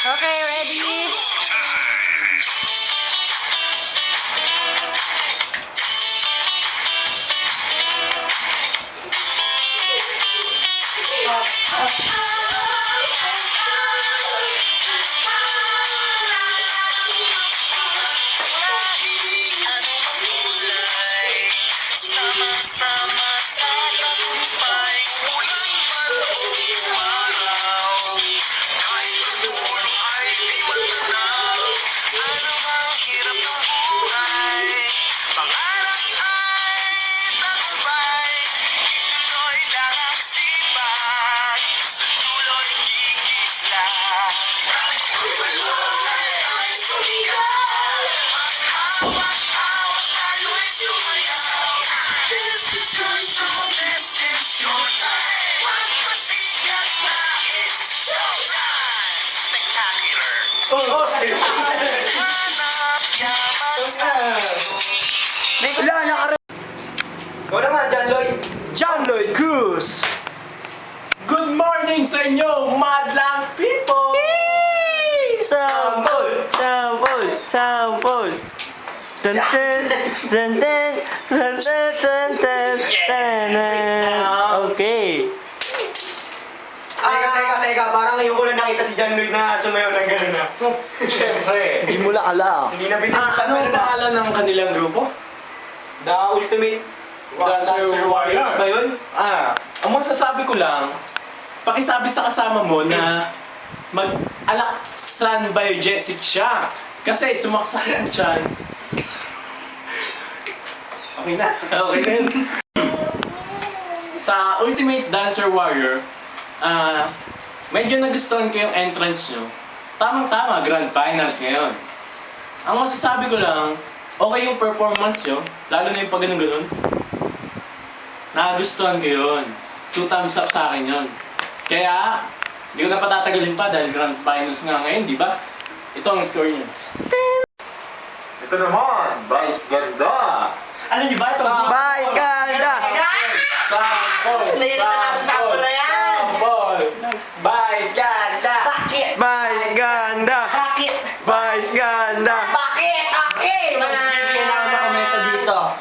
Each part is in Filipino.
Okay, ready? Sama-sama sa tagumpay, ulan man o araw. Kahit ang dulo ay di matanaw, ano ang hirap ng buhay. Pangarap ay tagumpay, ituloy lang ang sipag, sa dulo'y kikislang. Ay sumigaw, hawak-hawak tayo'y sumayaw. This is your show, this is your time. Magpasikat na, it's showtime. Spectacular. Hanap yaman sa Wala, nakare... Ikaw na nga, John Lloyd. John Lloyd Cruz. Good morning sa inyo, madlang people! Sample, sample, sample. Dun dun, dun dun, dun dun, dun dun, dun dun. Okay. Teka, parang ngayon ko lang nakita si John Lloyd na sumayaw ng gano'n na. Siyempre. Hindi mo lang alam. Hindi na binigyan Ano ang pangalan ng kanilang grupo? The Ultimate Dancer Warriors ba yun? Ang masasabi ko lang, pakisabi sa kasama mo na mag-alaksan biogesic siya. Kasi sumaksak yan dyan. Okay na. Okay na yun. Sa Ultimate Dancer Warrior, medyo nagustuhan ko yung entrance nyo. Tamang-tama, Grand Finals ngayon. Ang masasabi ko lang, okay yung performance nyo, lalo na yung pag ganun-ganun. Nagustuhan ko yun. 2 thumbs up sa akin yun. Kaya, hindi ko na patatagalin pa dahil Grand Finals nga ngayon, di ba? Ito ang score nyo. Ito naman, Vice Ganda! Alam niyo ba ito? Vice Ganda! Sample! Sample na yan! Sample! Vice Ganda! Bakit? Vice Ganda! Bakit? Vice Ganda! Bakit? Okay! Bigyan ako ng komento dito.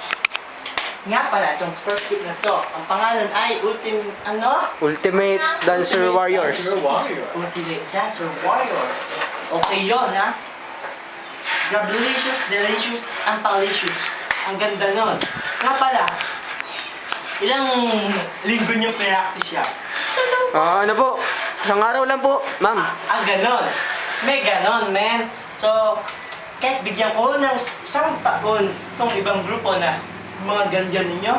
Nga pala, itong first week na to, ang pangalan ay Ultimate Dancer Warriors. Warrior. Ultimate Dancer Warriors. Okay yun, ha? Grablicious, delicious, and palicious. Ang ganda nun. Nga pala, ilang linggo niyo practice siya? Ano po? Isang araw lang po, ma'am. Ang ganon. May ganon, man. So, kahit bigyan ko ng isang taon itong ibang grupo na mga ganyan ninyo,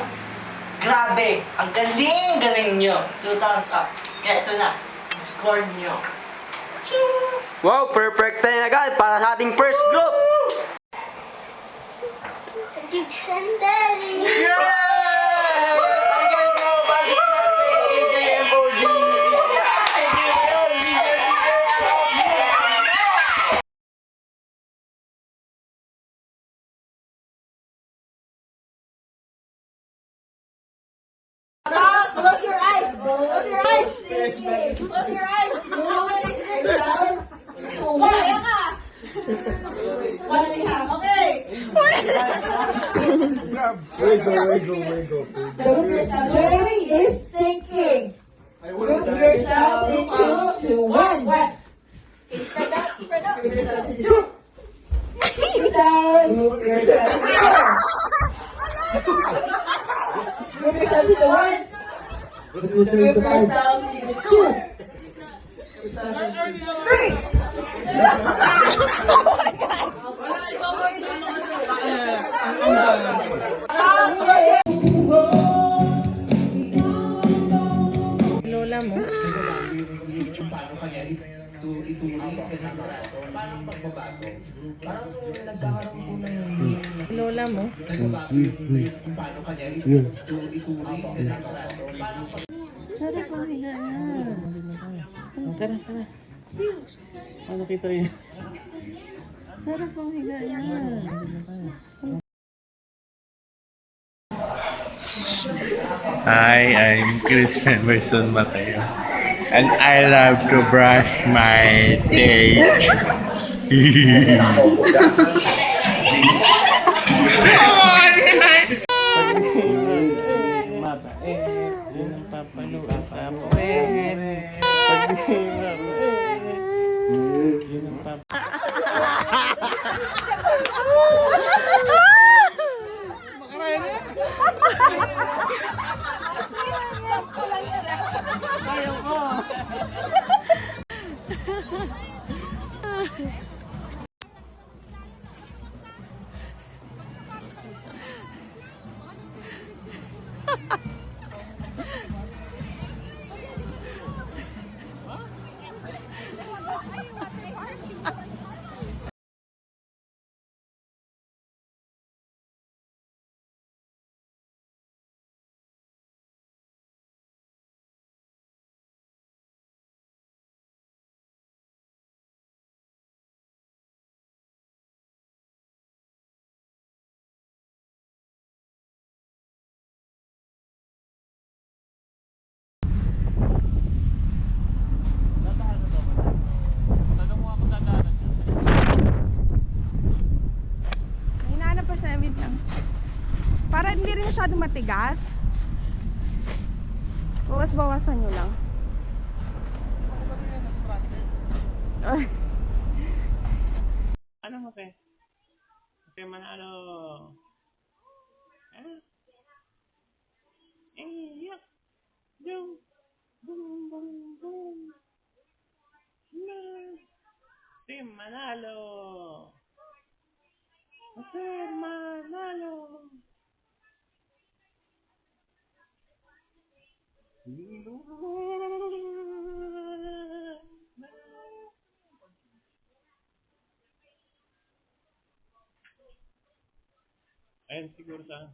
grabe, ang galing-galing nyo. 2 thumbs up. Kaya ito na, ang score nyo. Ching! Wow, perfect time agad para sa ating first group. Dude, sandali! Tanggal mo, balis natin, AJMOG! Close your eyes. Close your eyes. Close your eyes. What is this sound? Kaya ka. Okay. The baby is sinking. Group yourself into one. Spread out. Spread out. Group yourself into two. Group yourself into four. Group yourself into one. Group yourself into two. Three. Lola mo? Lola mo? Sorry, panghiga na. Tara. Ano kita yun? Sarap ang higa na. Hi, I'm Chris Emerson Mateo. And I love to brush my teeth. Mabait, sinong papaluan sa puwet? Pag di mabait, sinong Hinahanap pa siya, wait lang. Para hindi rin masyadong matigas. Bawas-bawasan nyo lang. Ay. Ano mo, te? Te, manalo. Yak. Boom. Boom, boom, boom. Na. Team manalo. Team manalo. Ayun, siguro sa...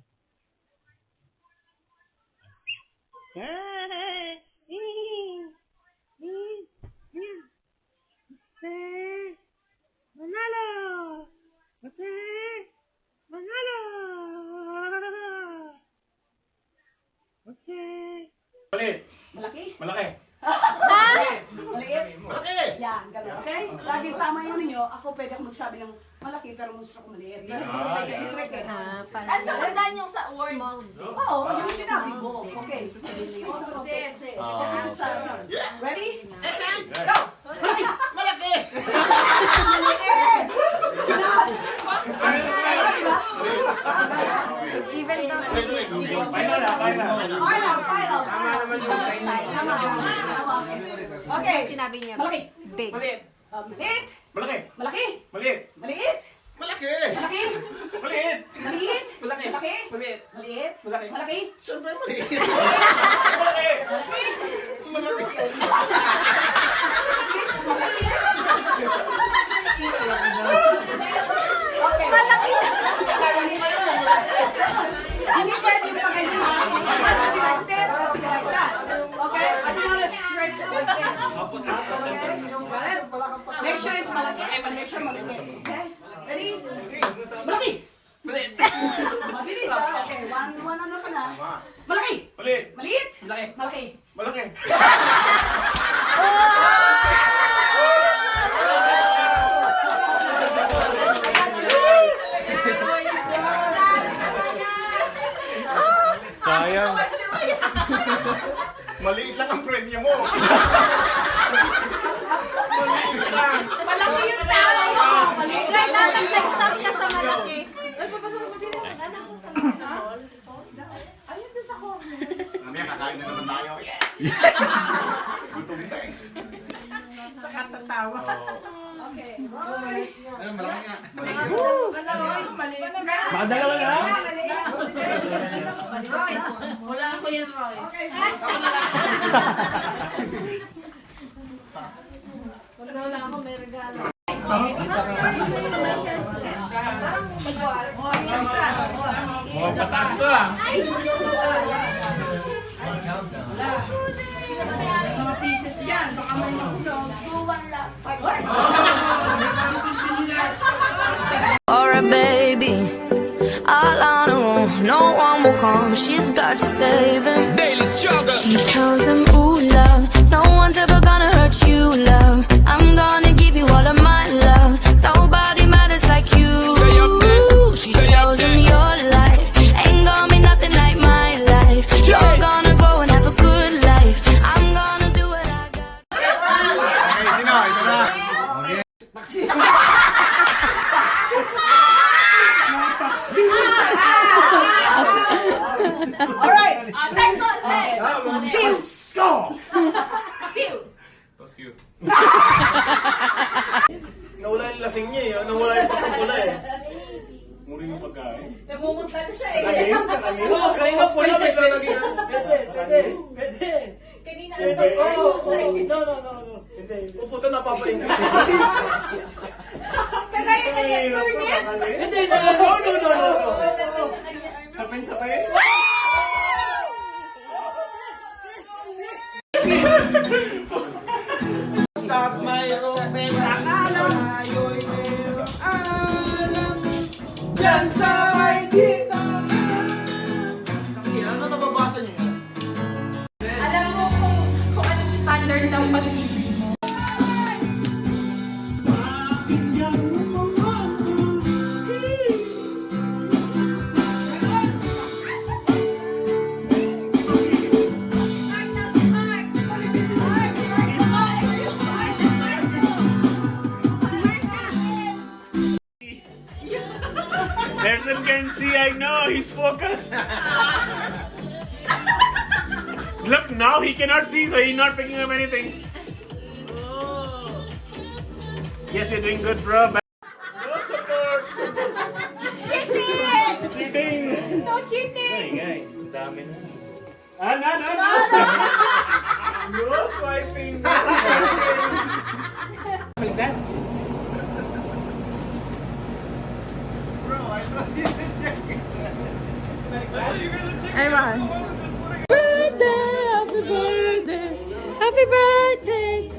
Manalo! Manalo! Malaki? Malaki. Maliit? Malaki! Yan, gano'n, okay? Laging tama yun ninyo. Ako pwede akong magsabi ng malaki pero gusto ko maliit. Ganun po tayo i-trick eh. Ano sasandaan yung sa word? Oo, yung sinabi mo. Okay. Opposite sa ano. Ready? Go! Malaki! Malaki! Maliit! Sinabi! Final. Okay. Sinabi niya. Malaki. Big. Maliit. Malaki. Malaki. Maliit. Maliit. Malaki! Malaki. Maliit. Maliit. Malaki! Malaki. Maliit! Maliit. Malaki! Malaki. Siyempre maliit! Okay. Malaki. Hindi pwede yung pagganyan ha. It has to be like this, it has to be like that. Okay? I don't want to stretch it like this. Okay? Got it? Make sure it's malaki and make sure malaki. Okay? Ready? Malaki! Mabilis ha? Okay, one ano ka na. Malaki! Maliit. Maliit? Malaki! Malaki. Malaki. Sayang. Maliit lang ang premyo mo! Malaki yung tao mo! Maliit lang. Stop ka sa malaki. Ayun doon sa corner. Mamaya kakain na naman tayo. Yes! Gutom na eh. Saka tatawa. Okay. Roy. Ano, malaki nga. Maliit. Baka dalawa na. Wala ko yan, Roy. Okay. Pag wala ako, may regalo. Mukhang pataas to ah. Mga pieces dyan. Baka may mahulog. Or a baby, all on her own, no one will come. She's got to save him. Daily struggle. She tells him, ooh, love, no one one's ever gonna hurt you, love. I'm gonna give you all of my love. Nobody matters like you. Stay up there. She Stay up tells there. him your life ain't gonna be nothing like my life. You're gonna grow and have a good life. I'm gonna do what I got. Okay, sino? Ito na. Okay. Alright, start mo. Let's go! Siw. Nawala yung lasing niya eh. Nawala yung pagkakula eh. Muri yung pagkain. Namumutla na siya eh. Kanina po na may lalagay. Pwede. Kanina Pwede. No. Upo ito napapain. Kagaya sa director niya. No. Sapin. Stop my romance. Ayo'y merong alam. Diyan sa may kita. Ano nababasa niyo yun? Alam mo kung anong standard ng pag-ibig mo. Person can see, I know, he's focused. Look, now he cannot see, so he's not picking up anything. Yes, you're doing good, bro. No support. Cheating. No cheating! Hey, dami na. No. No swiping. Like that? Bro, I thought you were checking. Ay, mahal. Birthday! Happy birthday! Happy birthday!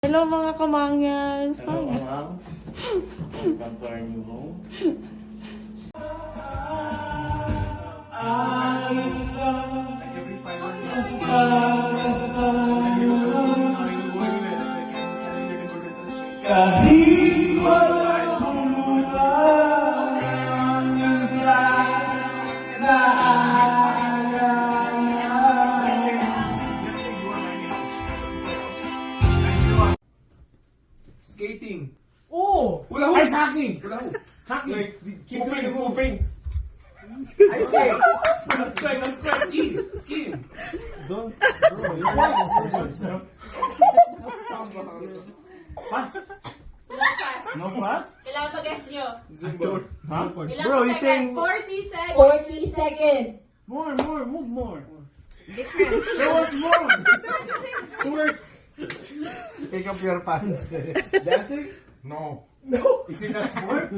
Hello mga kamangyans! Hello, Monks. Welcome to our new home. Kahit walang hulugan ang minsan na Skating. Oh! Hula hoop. Ice hockey! Hockey! Like, keep Moving, doing the move. moving. Ice skate! Not ski! Ski! Don't. Bro, you're right. Pass! No pass? Kailangan mag-guess nyo. Zumba. Huh? Ilang Bro, he's saying 40 seconds! 40 seconds. more, move more. Show us more. Work. Take up your pants. Dancing? No. Is it a sport?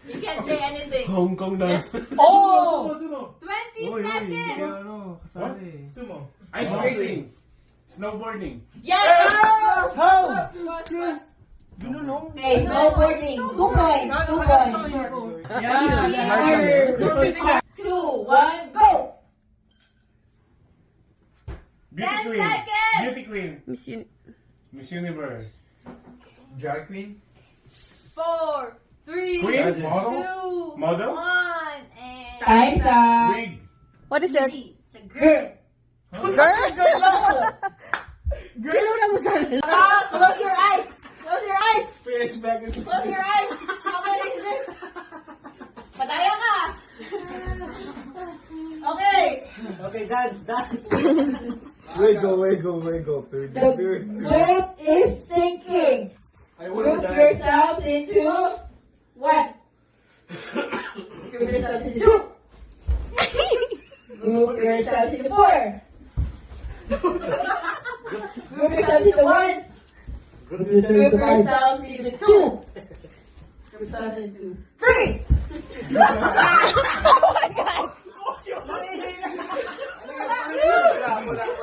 You can't say anything. Hong Kong dance. Oh! Sumo. 20 seconds! What? Sumo. Ice skating. Snowboarding. Yes! How? Pass. Okay, snowboarding. 2 points. 2 points. Yeah. 2, 1, go! Beauty 10 queen. seconds. Beauty queen. Miss Universe. Drag queen? 4, 3, Queen. 2, Model. 1, and... Time's up. Wig. What is it? It's a girl. Girl? Close your eyes. Close your eyes. Flashback is Close your eyes. How many is this? Pataya ka. Okay. Okay, dance. Wiggle, wiggle, wiggle. The boat is sinking. Group yourselves into what? Group yourselves into 2. Group yourselves into 4. Group yourselves into 1. Group yourselves into 2. Group yourselves into 3.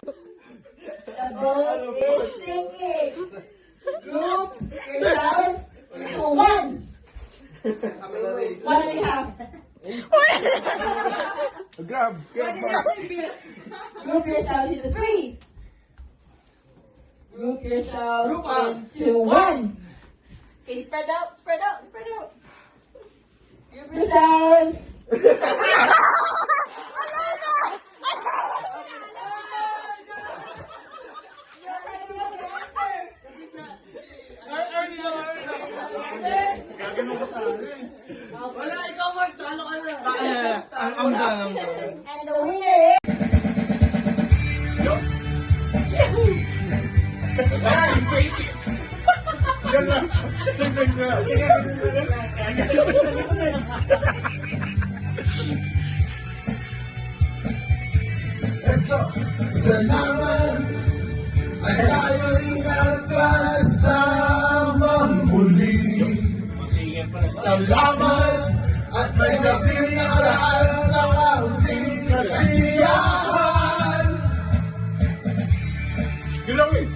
The boat is sinking. Group yourselves into 1. 1.5. Grab. Group yourselves into 3. Group yourselves into 1. Okay, spread out. Group yourselves. And the winner is... Yan lang. Simple ko. Let's go. Salamat at tayo'y nagkasamang muli. Salamat at may gabing nakaraan sa ating kasiyahan. Gulawin!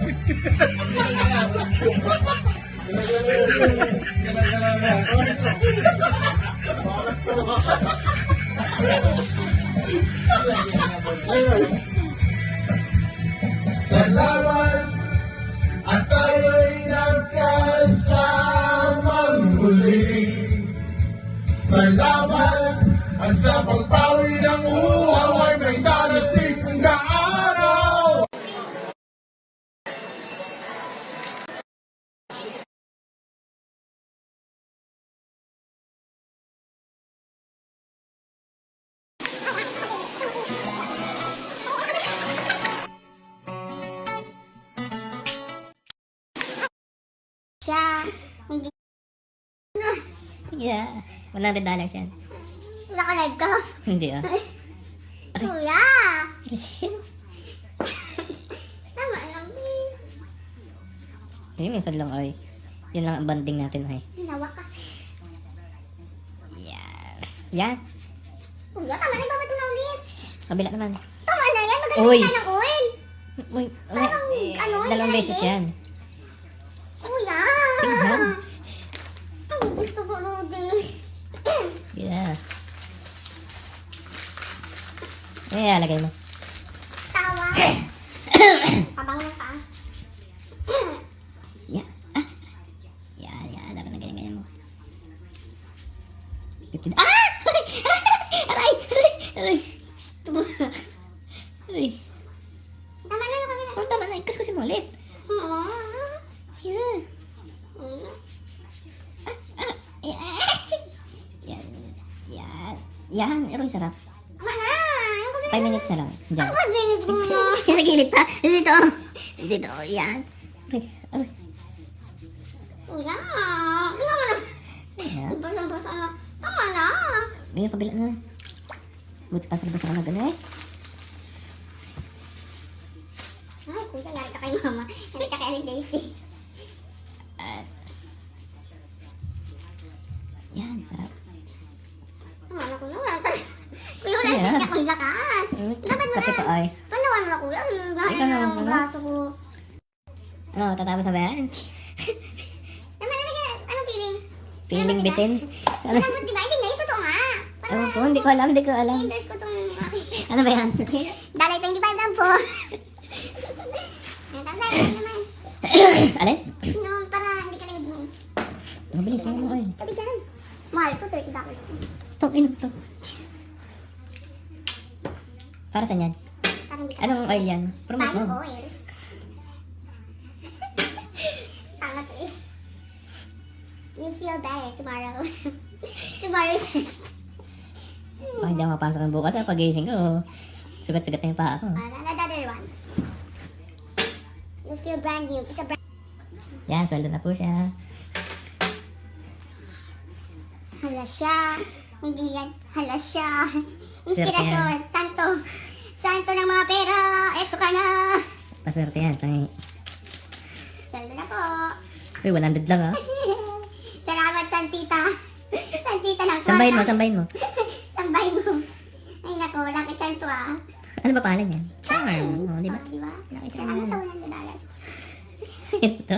Salamat at tayo'y nagkasamang muli. Salamat at sa pagpawi ng uhaw ay may darating na araw. Siya, hindi. Yeah, $100 yan. Wala ka live ka? Hindi ah. Kuya! Sino? Tama lang eh. Ayun, minsan lang ay. Yun lang ang banding natin ay. Hinawa ka. Yan. Yan. Kuya, tama na. Ba't na ulit? Kabila naman. Tama na yan. Uy. Magaling ka ng oil. Uy, Parang, ano, dalawang hindi beses na yan. Kuya! Tingnan. Ang gusto ko, Rudy. Yeah. Eh, lagay mo. Tawa. Pabango ka. Yan. Ah. Yan. Dapat na ganyan mo. 50. Ah! Aray! Aray. Tama na yung kabila. Oh, tama na. Kuskusin mo ulit. Oo. Yan. Yan. Yan. Sarap. Tama na. 5 minutes na lang. Diyan. Ang minutes mo mo. Sa gilid pa. Dito. Yan. Aray. Kuya. Tama na. Yan. Basa na. Tama na. Ngayon, kabila na. Buti pa sa labas ako na gano'n eh. Ay, kuya, lari ka kay mama. Lari ka kay Aling Daisy. Yan, sarap. Tama na, kuya. Kuya, wala Yeah. ka kung lakas. Dapat mo Kape pa ay. panawan mo na, kuya. Dahil Ikaw na naman, ang ano? braso ko. Ano, tatapos na ba yan? Tama Feeling bitin. Ano? Alam mo, di ba? Hindi nga, ito totoo nga. Ewan ko, hindi ko alam. I-endorse ko tong Ano ba yan? Dalay 25 lang po. Tapos na naman. Alin? No, para hindi ka nag-jeans. Mabilis yan mo oil. Tabi dyan. Mahal to, $30. Itong inom to. Para saan yan? Para hindi ka Anong oil yan? Promote Buying mo. oil. Tama to eh. You feel better tomorrow. Tomorrow is Baka hindi ako mapasok ng bukas. Pag-gising ko, sugat-sugat na yung paa ko. another one. You feel brand new. It's a brand Yan, sweldo na po siya. Hala siya. Hindi yan. Hala siya. Inspirasyon. Santo. Santo ng mga pera. Eto ka na. Paswerte yan. Tangi. Saldo na po. Uy, 100 lang ah. Salamat, Santita. Santita ng kwarta. Sambahin mo, sambahin mo. Sambahin mo. Ay nako, lucky charm to ah. Ano ba pangalan yan? Charm. Oh, di ba? Diba? Lucky charm Ano yan. sa $100? Ito.